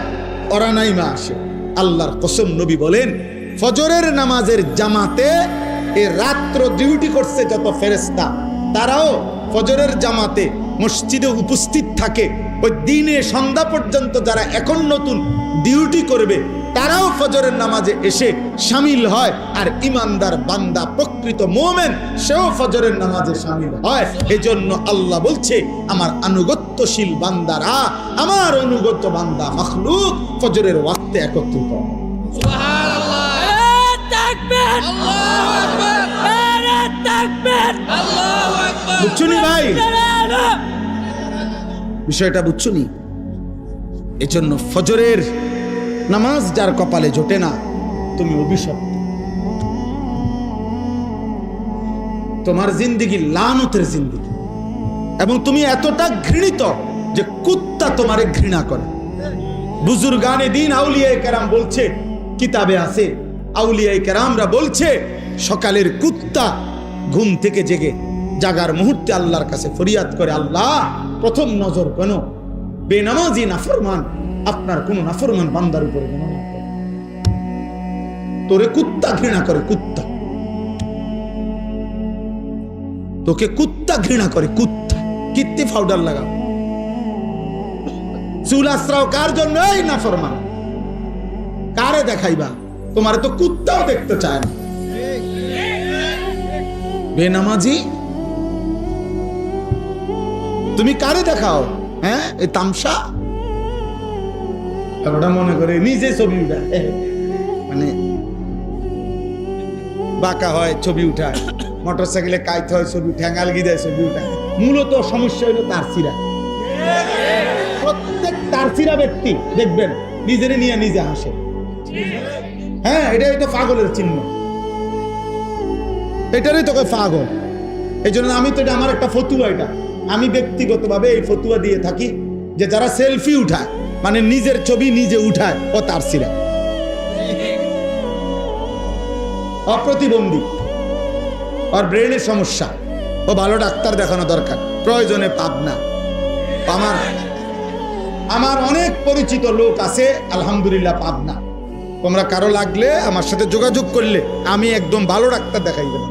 ওরা নাইমা আসে। আল্লাহর কসম, নবী বলেন, ফজরের নামাজের জামাতে এই রাত্র ডিউটি করছে যত ফেরেশতা, তারাও ফজরের জামাতে মসজিদে উপস্থিত থাকে। ওই দিনে সন্ধ্যা পর্যন্ত যারা এখন নতুন ডিউটি করবে তারাও ফজরের নামাজে এসে শামিল হয়। আর ইমানদার বান্দা প্রকৃত মুমিন সেও ফজরের নামাজে শামিল হয়। এজন্য আল্লাহ বলছে, আমার আনুগত্যশীল বান্দারা, আমার অনুগত বান্দা মাখলুক ফজরের ওয়াক্তে একত্রিত হয়। সুবহানাল্লাহ, নারে তাকবীর, আল্লাহু আকবার, নারে তাকবীর, আল্লাহু আকবার। বুঝছুনি ভাই, বিষয়টা বুঝছুনি? এজন্য ফজরের নামাজ যার কপালে জোটে না, তুমি অভিশপ্ত। তোমার জিন্দেগি লানতের জিন্দেগি, এবং তুমি এতটা ঘৃণিত যে কুত্তা তোমারে ঘৃণা করে। বুজুর্গানে দিন আউলিয়ায়ে কেরাম বলছে, কিতাবে আছে, আউলিয়ায়ে কেরামরা বলছে, সকালের কুত্তা ঘুম থেকে জেগে জাগার মুহূর্তে আল্লাহর কাছে ফরিয়াদ করে, আল্লাহ প্রথম নজর কেন বেনামাজি নাফরমান আপনার কোন নাফরমান বান্দার উপরে কেন না করে? তোরে কুত্তা ঘৃণা করে, কুত্তা তোকে কুত্তা ঘৃণা করে, কুত্তা। কিত্তি পাউডার লাগাও, চুল আশ্রাও কার জন্য? এই নাফরমান। কারে দেখাইবা? তোমার তো কুত্তাও দেখতে চায় না। বেনামাজি তুমি কারে দেখাও? হ্যাঁ, এই তামসা। ওটা মনে করে নিজে ছবি উঠায়, মানে বাঁকা হয় ছবি উঠায়, মোটর সাইকেলে কাইতে হয় ছবি, ঠ্যাঙ্গালগি দেয় ছবি উঠায়। মূলত সমস্যা হলো তারসিরা। প্রত্যেক তারসিরা ব্যক্তি দেখবেন নিজের নিয়ে নিজে হাসে। হ্যাঁ, এটাই তো পাগলের চিহ্ন, এটারই তোকে পাগল। এই জন্য আমি তো, এটা আমার একটা ফতুয়া, এটা আমি ব্যক্তিগতভাবে এই ফতুয়া দিয়ে থাকি যে যারা সেলফি উঠায়, মানে নিজের ছবি নিজে উঠায়, ও তারসিরা, অপ্রতিবন্ধী, আর ব্রেনের সমস্যা, ও ভালো ডাক্তার দেখানো দরকার, প্রয়োজনে পাবনা। আমার অনেক পরিচিত লোক আছে আলহামদুলিল্লাহ পাবনা। তোমরা কারো লাগলে আমার সাথে যোগাযোগ করলে আমি একদম ভালো ডাক্তার দেখাই দেব।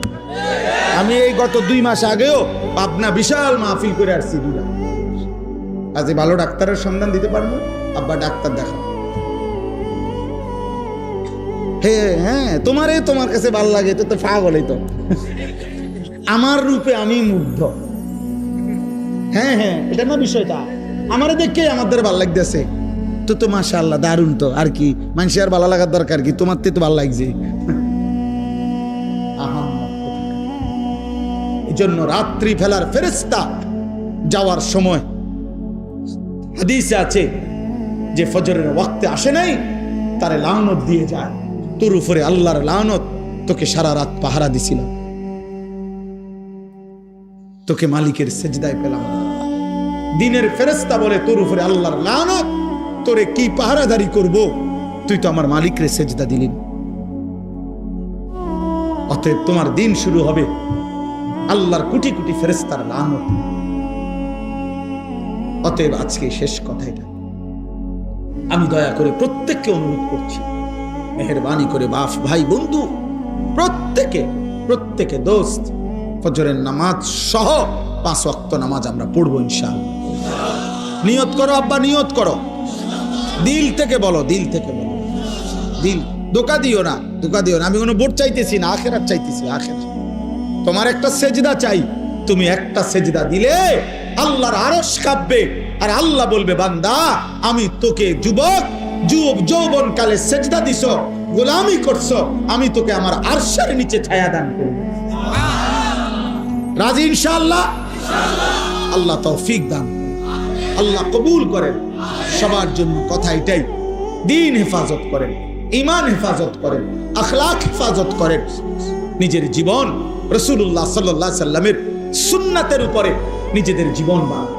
আমি এই গত 2 মাস আগেও পাবনা বিশাল মাহফিল করে আসছি। আজ ভালো ডাক্তারের সন্ধান দিতে পারবো, আব্বা ডাক্তার দেখা। হ্যাঁ, তোমার কাছে ভালো লাগে তো পাগলই তো। আমার রূপে আমি মুগ্ধ। হ্যাঁ, এটা না বিষয়টা। আমারে দেখে আমাদের ভালো লাগতেছে তো মাশাআল্লাহ, দারুণ তো। আর কি মানুষের ভালো লাগার দরকার কি? তোমার তো ভালো লাগছে। এই জন্য রাত্রি ফেলার ফেরেশতা যাওয়ার সময় হাদিসে আছে যে ফজরের ওয়াক্তে আসে নাই, তারে লানত দিয়ে যায়। তোর উপরে আল্লাহর লানত, তোকে সারা রাত পাহারা দিছিল, তোকে মালিকের সেজদায় পেলাম। দিনের ফেরেশতা বলে, তোর উপরে আল্লাহর লানত, তোরে কি পাহারাদারি করব? তুই তো আমার মালিকের সেজদা দিলি। অতএব তোমার দিন শুরু হবে আল্লাহর কোটি কোটি ফেরেশতার লানত। অতএব আজকে শেষ কথা এটা, আমি দয়া করে প্রত্যেককে অনুরোধ করছি, মেহেরবানি করে বাপ ভাই বন্ধু প্রত্যেকে দোস্ত, ফজরের নামাজ সহ 5 ওয়াক্ত নামাজ আমরা পড়বো ইনশাআল্লাহ। নিয়ত করো আব্বা, নিয়ত করো, দিল থেকে বলো, দিল থেকে বলো। দিল ধোঁকা দিও না। আমি কোনো ভোট চাইতেছি না, আখেরাত চাইতেছি। আখেরাত তোমার একটা সেজদা চাই। তুমি একটা সেজদা দিলে আল্লাহর আরশ কাঁপবে, আর আল্লাহ বলবে, বান্দা আমি তোকে যৌবন কালে সেজদা দিছ, গোলামি করছো, আমি তোকে আমার আরশের নিচে ছায়া দান করব। রাজি ইনশাআল্লাহ? আল্লাহ তৌফিক দান, আল্লাহ কবুল করেন সবার জন্য। কথা এটাই, দিন হেফাজত করেন, ঈমান হেফাজত করেন, আখলাক হেফাজত করেন, নিজের জীবন রাসূলুল্লাহ সাল্লাল্লাহু আলাইহি সাল্লামের সুন্নাতের উপরে নিজেদের জীবন বানান।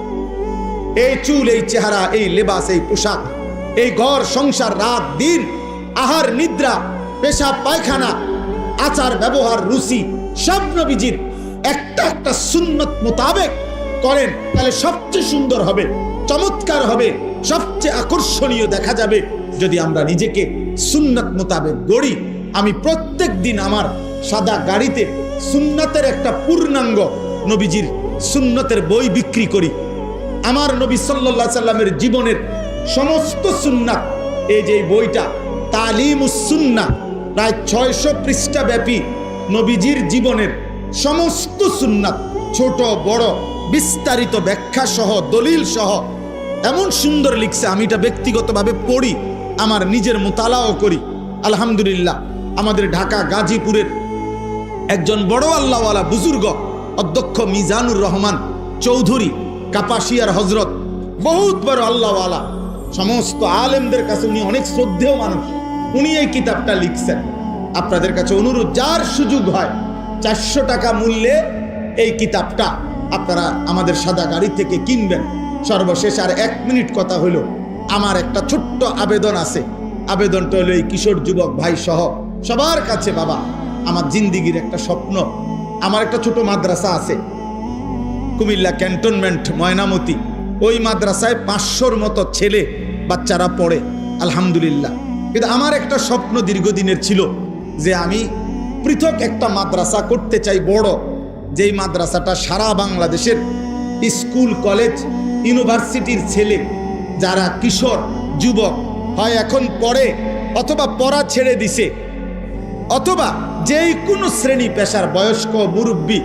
এই চুল, এই চেহারা, এই লেবাস, এই পোশাক, এই ঘর সংসার, রাত দিন, আহার নিদ্রা, পেশাব পায়খানা, আচার ব্যবহার, রুচি, সব নবীজির একটা সুন্নত মোতাবেক করেন, তাহলে সবচেয়ে সুন্দর হবে, চমৎকার হবে, সবচেয়ে আকর্ষণীয় দেখা যাবে যদি আমরা নিজেকে সুন্নত মোতাবেক গড়ি। আমি প্রত্যেক দিন আমার সাদা গাড়িতে সুন্নাতের একটা পূর্ণাঙ্গ নবীজির সুন্নতের বই বিক্রি করি। আমার নবী সাল্লাল্লাহু আলাইহি সাল্লামের জীবনের সমস্ত সুন্নাত, এই যে বইটা তালিমুস সুন্নাহ, প্রায় 600 পৃষ্ঠা ব্যাপী নবীজির জীবনের সমস্ত সুন্নাত, ছোট বড় বিস্তারিত ব্যাখ্যা সহ দলিল সহ এমন সুন্দর লিখছে। আমি এটা ব্যক্তিগতভাবে পড়ি, আমার নিজের মোতালাও করি। আলহামদুলিল্লাহ, আমাদের ঢাকা গাজীপুরের একজন বড় আল্লাহওয়ালা বুজুর্গ অধ্যক্ষ মিজানুর রহমান চৌধুরী কাপাসিয়ার হজরত, বহুত বড় আল্লাহওয়ালা, সমস্ত আলেমদের কাছে উনি অনেক শ্রদ্ধেয় মানুষ। উনি এই কিতাবটা লিখছেন। আপনাদের কাছে অনুরোধ, যার সুযোগ হয় 400 টাকা মূল্যে এই কিতাবটা আপনারা আমাদের সাদা গাড়ি থেকে কিনবেন। সর্বশেষ আর 1 মিনিট কথা হলো, আমার একটা ছোট্ট আবেদন আছে। আবেদনটা হলো এই কিশোর যুবক ভাই সহ সবার কাছে, বাবা, আমার জিন্দিগির একটা স্বপ্ন, আমার একটা ছোট মাদ্রাসা আছে কুমিল্লা ক্যান্টনমেন্ট ময়নামতি। ওই মাদ্রাসায় 500-র মতো ছেলে বাচ্চারা পড়ে, আলহামদুলিল্লাহ। কিন্তু আমার একটা স্বপ্ন দীর্ঘদিনের ছিল যে আমি পৃথক একটা মাদ্রাসা করতে চাই, বড়, যেই মাদ্রাসাটা সারা বাংলাদেশের স্কুল কলেজ ইউনিভার্সিটির ছেলে যারা কিশোর যুবক হয় এখন পড়ে অথবা পড়া ছেড়ে দিছে, অথবা যেই কোনো শ্রেণী পেশার বয়স্ক মুরব্বী,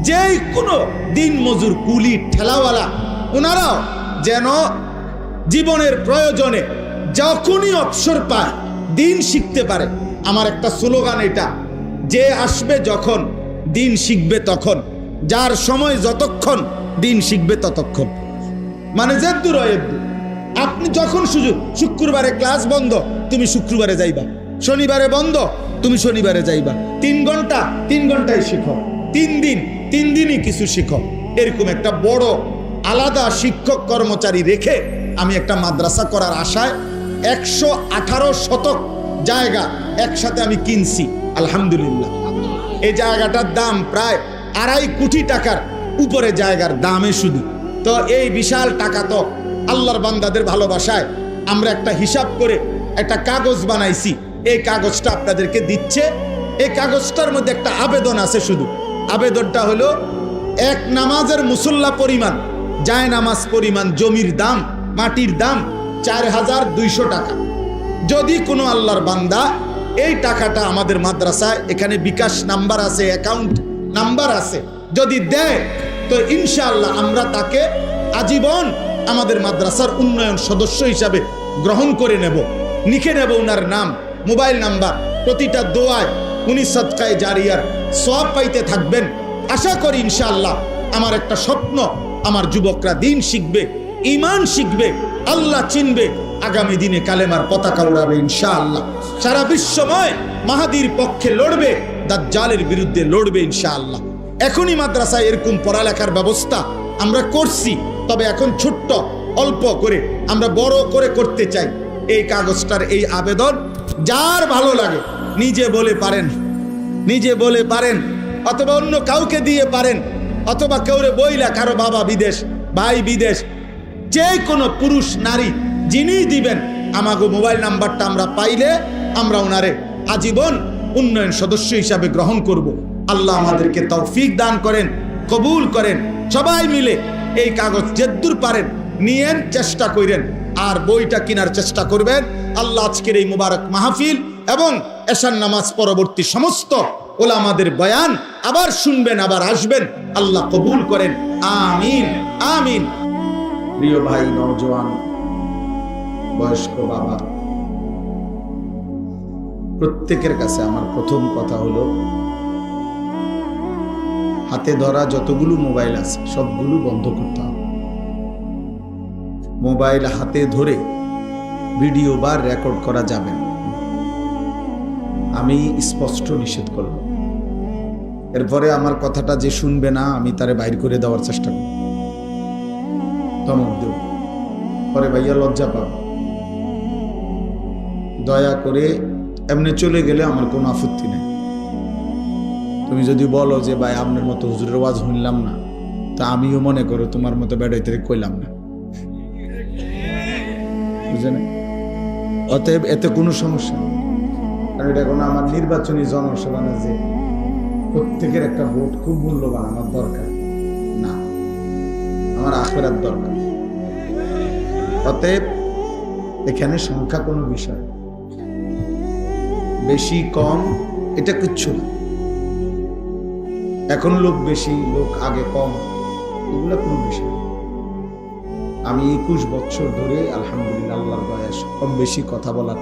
যেই কোনো দিন মজুর কুলি ঠেলাওয়ালা, ওনারাও যেন জীবনের প্রয়োজনে যখনই অবসর পায় দিন শিখতে পারে। আমার একটা স্লোগান এটা, যে আসবে যখন দিন শিখবে তখন, যার সময় যতক্ষণ দিন শিখবে ততক্ষণ। মানে যেদ্দুর এদ্দুর, আপনি যখন সুযোগ, শুক্রবারে ক্লাস বন্ধ, তুমি শুক্রবারে যাইবা, শনিবারে বন্ধ, তুমি শনিবারে যাইবা। 3 ঘন্টা 3 ঘন্টায় শিখো, 3 দিন 3 দিনই কিছু শিখো। এরকম একটা বড় আলাদা শিক্ষক কর্মচারী রেখে আমি একটা মাদ্রাসা করার আশায় 118 শতক জায়গা একসাথে আমি কিনছি, আলহামদুলিল্লাহ। এই জায়গাটার দাম প্রায় 2.5 কোটি টাকার উপরে জায়গার দামে শুধু। তো এই বিশাল টাকা তো আল্লাহর বান্দাদের ভালোবাসায় আমরা একটা হিসাব করে একটা কাগজ বানাইছি। এই কাগজটা আপনাদেরকে দিচ্ছে। এই কাগজটার মধ্যে একটা আবেদন আছে শুধু। আবেদনটা হলো, 1 নামাজের মুসল্লা পরিমাণ, জায় নামাজ পরিমাণ জমির দাম, মাটির দাম 4200 টাকা। যদি কোনো আল্লাহর বান্দা এই টাকাটা আমাদের মাদ্রাসায়, এখানে বিকাশ নাম্বার আছে, অ্যাকাউন্ট নাম্বার আছে, যদি দেয় তো ইনশাআল্লাহ আমরা তাকে আজীবন আমাদের মাদ্রাসার উন্নয়ন সদস্য হিসাবে গ্রহণ করে নেব, লিখে নেব ওনার নাম, মোবাইল নাম্বার। প্রতিটা দোয়ায় উনি সদকায়ে জারিয়ার সওয়াব পাইতে থাকবেন। আশা করি ইনশাআল্লাহ। আমার একটা স্বপ্ন, আমার যুবকরা দিন শিখবে, ঈমান শিখবে, আল্লাহ চিনবে, আগামী দিনে কালেমার পতাকা উড়াবে ইনশাআল্লাহ। সারা বিশ্বময় মাহাদির পক্ষে লড়বে, দাজ্জালের বিরুদ্ধে লড়বে ইনশাআল্লাহ। এখনই মাদ্রাসায় এরকম পড়ালেখার ব্যবস্থা আমরা করছি, তবে এখন ছোট্ট অল্প করে আমরা বড় করে করতে চাই। এই কাগজটার এই আবেদন যার ভালো লাগে নিজে বলে পারেন, অথবা অন্য কাউকে দিয়ে পারেন, অথবা কেউরে বইলা, কারো বাবা বিদেশ, ভাই বিদেশ, যে কোনো পুরুষ নারী যিনি দিবেন, আমাগো মোবাইল নাম্বারটা আমরা পাইলে আমরা ওনারে আজীবন উন্নয়ন সদস্য হিসাবে গ্রহণ করব। আল্লাহ আমাদেরকে তৌফিক দান করেন, কবুল করেন। সবাই মিলে এই কাগজ যেদ্দুর পারেন নিয়েন, চেষ্টা করেন, আর বইটা কেনার চেষ্টা করবেন। আল্লাহ আজকের এই মুবারক মাহফিল এবং এশার নামাজ পরবর্তী সমস্ত ওলামাদের বয়ান আবার শুনবেন, আবার আসবেন। আল্লাহ কবুল করেন, আমিন আমিন। প্রিয় ভাই, নওজোয়ান, বয়স্ক বাবা, প্রত্যেকের কাছে আমার প্রথম কথা হলো, হাতে ধরা যতগুলো মোবাইল আছে সবগুলো বন্ধ করতে হবে। মোবাইল হাতে ধরে ভিডিও বা রেকর্ড করা যাবে না, আমি স্পষ্ট নিষেধ করব। এরপরে আমার কথাটা যে শুনবে না, আমি তারে বাইর করে দেওয়ার চেষ্টা করব, ধমক দেব, পরে ভাইয়া লজ্জা পাব। দয়া করে এমনি চলে গেলে আমার কোনো আপত্তি নেই। তুমি যদি বলো যে ভাই আপনার মতো হুজুরের ওয়াজ শুনলাম না, তা আমিও মনে করো তোমার মতো বেড়াইতে কইলাম না, বুঝলেন? অতএব এতে কোনো সমস্যা নেই, কারণ এটা কোনো আমার নির্বাচনী জনসভা না যে প্রত্যেকের একটা ভোট খুব মূল্যবান, আমার দরকার না, আমার আখিরাত দরকার। অতএব এখানে সংখ্যা কোনো বিষয়, বেশি কম এটা কিচ্ছু না। এখন লোক বেশি, লোক আগে কম, এগুলো কোনো বিষয় না। আমি 21 বছর ধরে আলহামদুলিল্লাহ আল্লাহর দয়ায় কম বেশি কথা বলার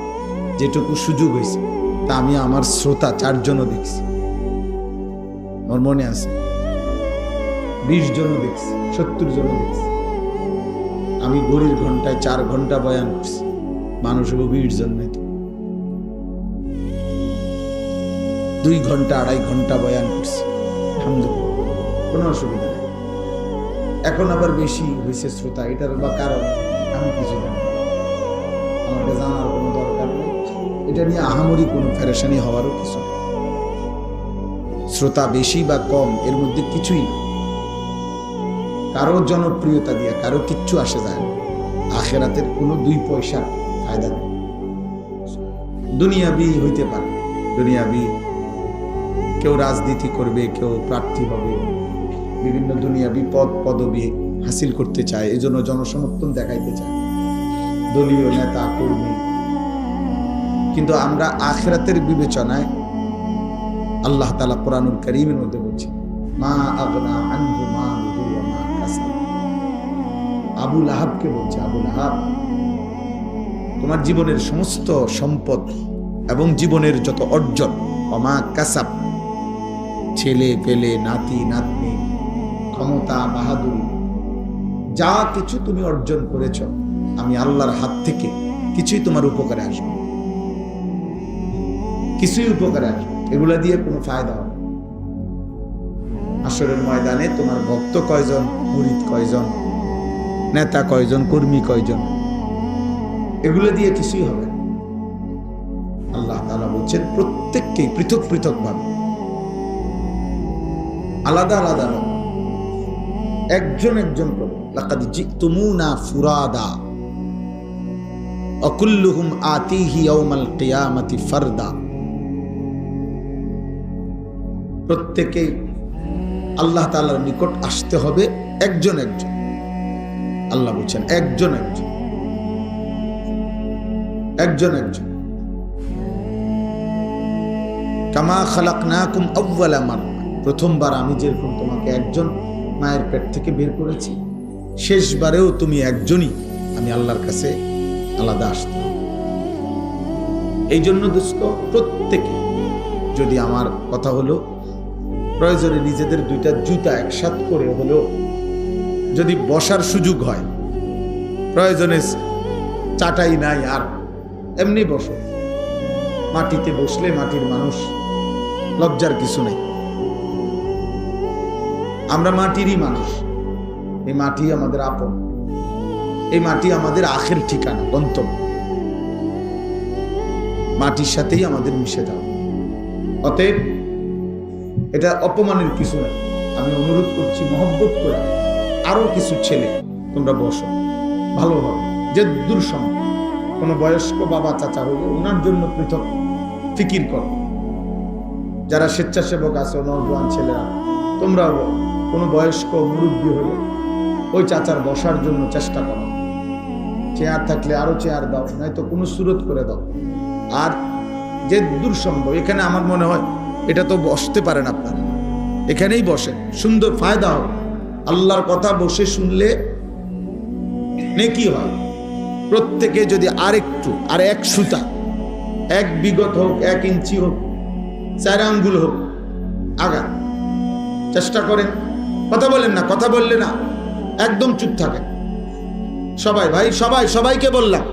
যেটুকু সুযোগ হয়েছে, তা আমি আমার শ্রোতা 4 জনও দেখছি, আমার মনে আছে 20 জনও দেখছি, 70 জনও দেখছি। আমি ঘড়ির ঘন্টায় 4 ঘন্টা বয়ান করছি, মানুষ 20 জন নাই, 2 ঘন্টা 2.5 ঘন্টা বয়ান করছি, আলহামদুলিল্লাহ কোনো অসুবিধা নেই। এখন আবার বেশি হয়েছে শ্রোতা, এটার বা কারণ আমি কিছু জানি না, আমাকে জানার কোনো দরকার নেই। এটা নিয়ে আহামরি কোনো ফেরেশানি হওয়ারও কিছু নেই। শ্রোতা বেশি বা কম এর মধ্যে কিছুই না, কারো জনপ্রিয়তা দিয়ে কারো কিচ্ছু আসে যায় না। আখিরাতের কোনো 2 পয়সার ফায়দা নেই। দুনিয়াবি হইতে পারে, দুনিয়াবি কেউ রাজনীতি করবে, কেউ প্রার্থী হবে, বিভিন্ন দুনিয়াবি পদ পদবি হাসিল করতে চায়, এজন্য জনসমর্থন দেখাইতে চায়, দলীয় নেতা কর্মী। কিন্তু আমরা আখিরাতের বিবেচনায় আল্লাহ তাআলা কোরআনুল কারীমের মধ্যে বলছেন, মা আগনা আনহু মালুহু ওয়া মা কাসাব। আবু লাহাবকে বলছে, আবু লাহাব, তোমার জীবনের সমস্ত সম্পদ এবং জীবনের যত অর্জন, ওয়া মা কাসাব, ছেলে পেলে, নাতি নাতনি, ক্ষমতা বাহাদুরি, যা কিছু তুমি অর্জন করেছ, আমি আল্লাহর হাত থেকে কিছুই তোমার উপকারে আসবে, কিছুই উপকারে আসবে, এগুলা দিয়ে কোনো ফায়দা হবে। হাশরের ময়দানে তোমার ভক্ত কয়জন, মুরিদ কয়জন, নেতা কয়জন, কর্মী কয়জন, এগুলো দিয়ে কিছুই হবে না। আল্লাহ তাআলা বলছেন প্রত্যেককেই পৃথক পৃথক ভাবে, আলাদা আলাদা ভাবে, একজন একজন করে, লাকাদ জিতুমুনা ফুরাদা অকুল্লুহুম আতিহি ইয়াউমাল কিয়ামাতি ফারদা। প্রত্যেকেই আল্লাহ তাআলার নিকট আসতে হবে একজন একজন। আল্লাহ বলছেন একজন একজন, একজন একজন। কামা খালাকনাকুম আউওয়ালা মাররা, প্রথমবার আমি যেরকম তোমাকে একজন মায়ের পেট থেকে বের করেছি, শেষবারেও তুমি একজনই, আমি আল্লাহর কাছে আলাদা আসতে। এই জন্য দোস্ত, প্রত্যেকে যদি, আমার কথা হলো, প্রয়োজনে নিজেদের 2টা জুতা একসাথ করে হলেও যদি বসার সুযোগ হয়, প্রয়োজনে চাটাই নাই আর এমনি বসো, মাটিতে বসলে মাটির মানুষ, লজ্জার কিছু নেই। আমরা মাটিরই মানুষ, এই মাটি আমাদের আপন, এই মাটি আমাদের আখের ঠিকানা, গন্তব্য, মাটির সাথেই আমাদের মিশে যাও। অতএব এটা অপমানের কিছু নেই। আমি অনুরোধ করছি মহব্বত করে, আরো কিছু ছেলে তোমরা বসো, ভালো হবে। যে দূর সম্ভব কোনো বয়স্ক বাবা চাচা হলে ওনার জন্য পৃথক ফিকির করো। যারা স্বেচ্ছাসেবক আছে, নওজোয়ান ছেলেরা, তোমরাও কোনো বয়স্ক মুরব্বী হলে ওই চাচার বসার জন্য চেষ্টা করো। চেয়ার থাকলে আরো চেয়ার দাও, নয়তো কোনো সুরত করে দাও। আর যে দূর সম্ভব, এখানে আমার মনে হয় এটা তো বসতে পারেন আপনারা, এখানেই বসেন, সুন্দর ফায়দা হবে। আল্লাহর কথা বসে শুনলে নেকি হয়। প্রত্যেকে যদি আরেকটু, আর 1 সুতা, 1 বিগত হোক, 1 ইঞ্চি হোক, 4 আঙ্গুল হোক, আগা চেষ্টা করেন। কথা বলেন না, কথা বললে না, একদম চুপ থাকেন সবাই। ভাই সবাই, সবাইকে বললাম,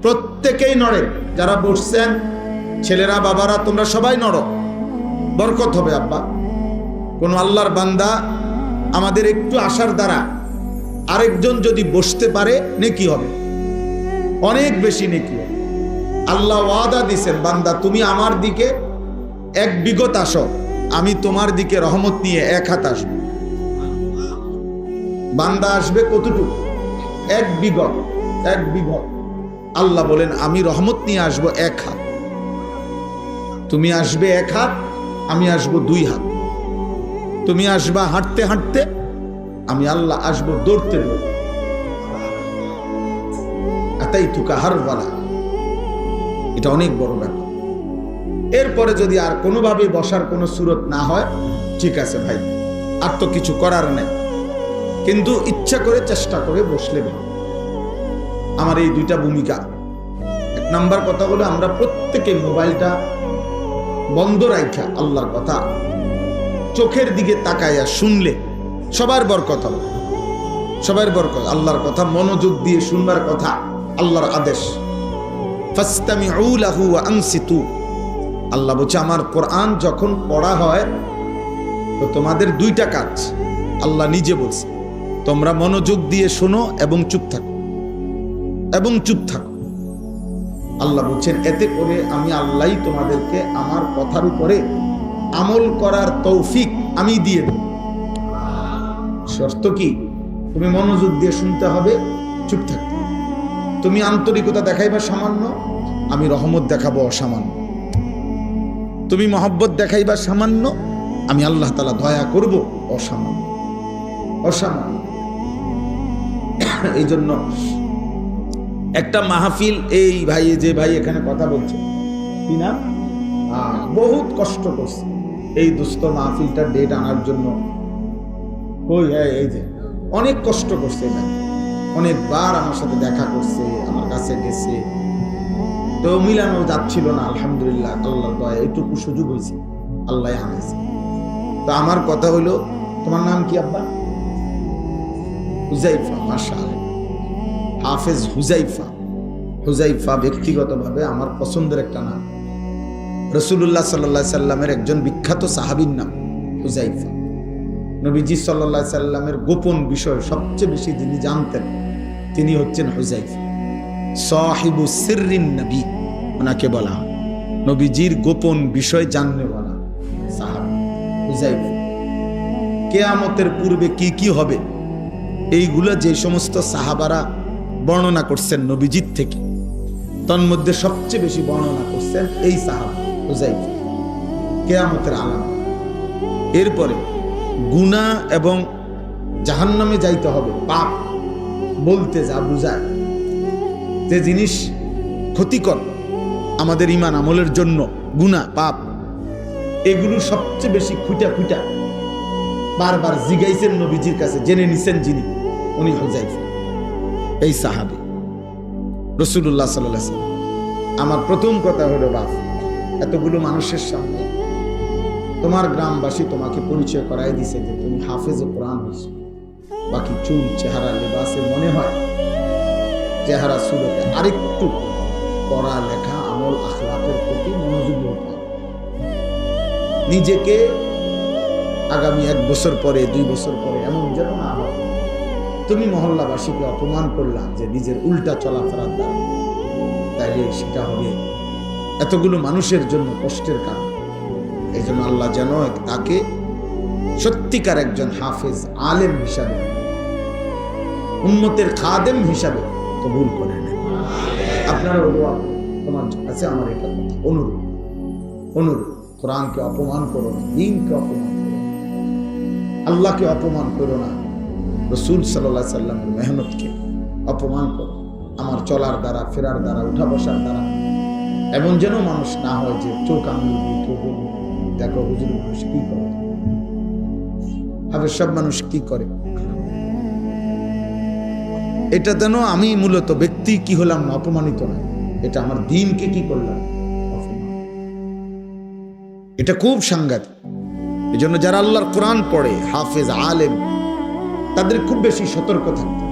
প্রত্যেকেই নড়ে। যারা বসছেন, ছেলেরা বাবারা, তোমরা সবাই নড়ো, বরকত হবে আব্বা। কোন আল্লাহর বান্দা আমাদের একটু আসার দ্বারা আরেকজন যদি বসতে পারে, নেকি হবে, অনেক বেশি নেকি হবে। আল্লাহ ওয়াদা দিছেন, বান্দা তুমি আমার দিকে 1 বিগত আসো, আমি তোমার দিকে রহমত নিয়ে 1 হাত আসবো। বান্দা আসবে কতটুকু? 1 বিগত, 1 বিগত। আল্লাহ বলেন আমি রহমত নিয়ে আসবো 1 হাত, তুমি আসবে 1 হাত, আমি আসবো 2 হাত। তুমি আসবা হাঁটতে হাঁটতে, আমি আল্লাহ আসবো দৌড়তে দৌড়তে। আতাইতুকা হারওয়ালা, এটা অনেক বড় ব্যাপার। এরপরে যদি আর কোনোভাবে বসার কোনো সুরত না হয়, ঠিক আছে ভাই, আর তো কিছু করার নেই, কিন্তু ইচ্ছা করে চেষ্টা করে বসলে ভালো। আমার এই দুইটা ভূমিকা। এক নাম্বার কথা হলো, আমরা প্রত্যেকে মোবাইলটা বন্ধ রাখা আল্লাহর কথা চোখের দিকে তাকাইয়া শুনলে সবার বরকত হবে, সবার বরকত। আল্লাহর কথা মনোযোগ দিয়ে শুনবার কথা, আল্লাহর আদেশ। ফাসতামিউ লাহু ওয়া আনসিতু। আল্লাহ বলছে, আমার কোরআন যখন পড়া হয় তো তোমাদের দুইটা কাজ। আল্লাহ নিজে বলছে, তোমরা মনোযোগ দিয়ে শোনো এবং চুপ থাকো, এবং চুপ থাকো। আল্লাহ বলছেন, এতে করে আমি আল্লাহই তোমাদেরকে আমার কথার উপরে আমল করার তৌফিক আমি দিয়ে দেব। শর্ত কি? তুমি মনোযোগ দিয়ে শুনতে হবে, চুপ থাকতে। তুমি আন্তরিকতা দেখাইবা সামান্য, আমি রহমত দেখাবো অসামান্য। তুমি মহব্বত দেখাইবা সামান্য, আমি আল্লাহ তাআলা দয়া করব অসামান্য, অসামান্য। এই জন্য একটা মাহফিল, এই ভাই যে ভাই এখানে কথা বলছে কি না, বহুত কষ্ট করছে এই দুস্থ মাহফিলটা ডেট আনার জন্য। ওই এই যে অনেক কষ্ট করছে ভাই, অনেকবার আমার সাথে দেখা করছে, আমার কাছে গেছে, তো মিলানো যাচ্ছিল না। আলহামদুলিল্লাহ, আল্লাহর দয়া এইটুকু সুযোগ হয়েছে, আল্লাহ আনেছে। তো আমার কথা হলো, তোমার নাম কি আব্বা? হুজাইফা। মাশাআল্লাহ, হাফেজ হুজাইফা। হুজাইফা ব্যক্তিগতভাবে আমার পছন্দের একটা নাম। রাসূলুল্লাহ সাল্লাল্লাহু আলাইহি সাল্লামের একজন বিখ্যাত সাহাবীর নাম হুজাইফা। নবীজি সাল্লাল্লাহু আলাইহি সাল্লামের গোপন বিষয় সবচেয়ে বেশি যিনি জানতেন, তিনি হচ্ছেন হুজাইফা। সাহিবু সিররিন নবী ওনাকে বলা হয়, নবীজির গোপন বিষয় জাননেওয়ালা সাহাবী হুজাইফা। কিয়ামতের পূর্বে কি কি হবে এইগুলো যে সমস্ত সাহাবারা বর্ণনা করছেন নবীজির থেকে, তন্মধ্যে সবচেয়ে বেশি বর্ণনা করছেন এই সাহাবা হুজাইফা, কিয়ামতের আলামত। এরপরে গুনাহ এবং জাহান্নামে যাইতে হবে, পাপ বলতে যা বুঝায়, যে জিনিস ক্ষতিকর আমাদের ঈমান আমলের জন্য, গুনাহ পাপ, এগুলো সবচেয়ে বেশি খুঁটা খুঁটা বারবার জিগাইছেন নবীজির কাছে, জেনে নিছেন যিনি, উনি হুজাইফা, এই সাহাবী রাসূলুল্লাহ সাল্লাল্লাহু আলাইহি ওয়াসাল্লাম। আমার প্রথম কথা হলো, বাপ, এতগুলো মানুষের সামনে তোমার গ্রামবাসী তোমাকে পরিচয় করাই দিছে যে তুমি হাফেজে কোরআন হইছো, বাকি চুল, চেহারা, লেবাসে মনে হয় চেহারা সুরতে আরেকটু পড়া লেখা, আমল, আখলাকের প্রতি মনোযোগী হতে হবে। নিজেকে আগামী 1 বছর পরে, 2 বছর পরে এমন যেন না হয় তুমি মহল্লাবাসীকে অপমান করলাম যে নিজের উল্টা চলাফেরার দ্বারা, তাইলে সেটা হবে এতগুলো মানুষের জন্য কষ্টের কারণ। এই জন্য আল্লাহ যেন তাকে সত্যিকার একজন হাফেজ আলেম হিসাবে, উম্মতের খাদেম হিসাবে কবুল করে নেন। আপনারা তোমার কাছে আমার এটা কথা, অনুরোধ, অনুরোধ, কোরআনকে অপমান করো না, দ্বীনকে অপমান করো না, আল্লাহকে অপমান করো না, রাসূল সাল্লাল্লাহু আলাইহি সাল্লামের মেহনতকে অপমান করো। আমার চলার দ্বারা, ফেরার দ্বারা, উঠা বসার দ্বারা এমন যেন মানুষ না হয় যে চোখ আঙুল দিয়ে কেউ বলবে, দেখো হুজুর মানুষ কি করে, সব মানুষ কি করে। এটা যেন আমি মূলত ব্যক্তি কি হলাম না, অপমানিত না, এটা আমার দ্বীনকে কি করলাম, অপমান। এটা খুব সাংঘাতিক। এই জন্য যারা আল্লাহর কোরআন পড়ে, হাফেজ আলেম, তাদের খুব বেশি সতর্ক থাকতে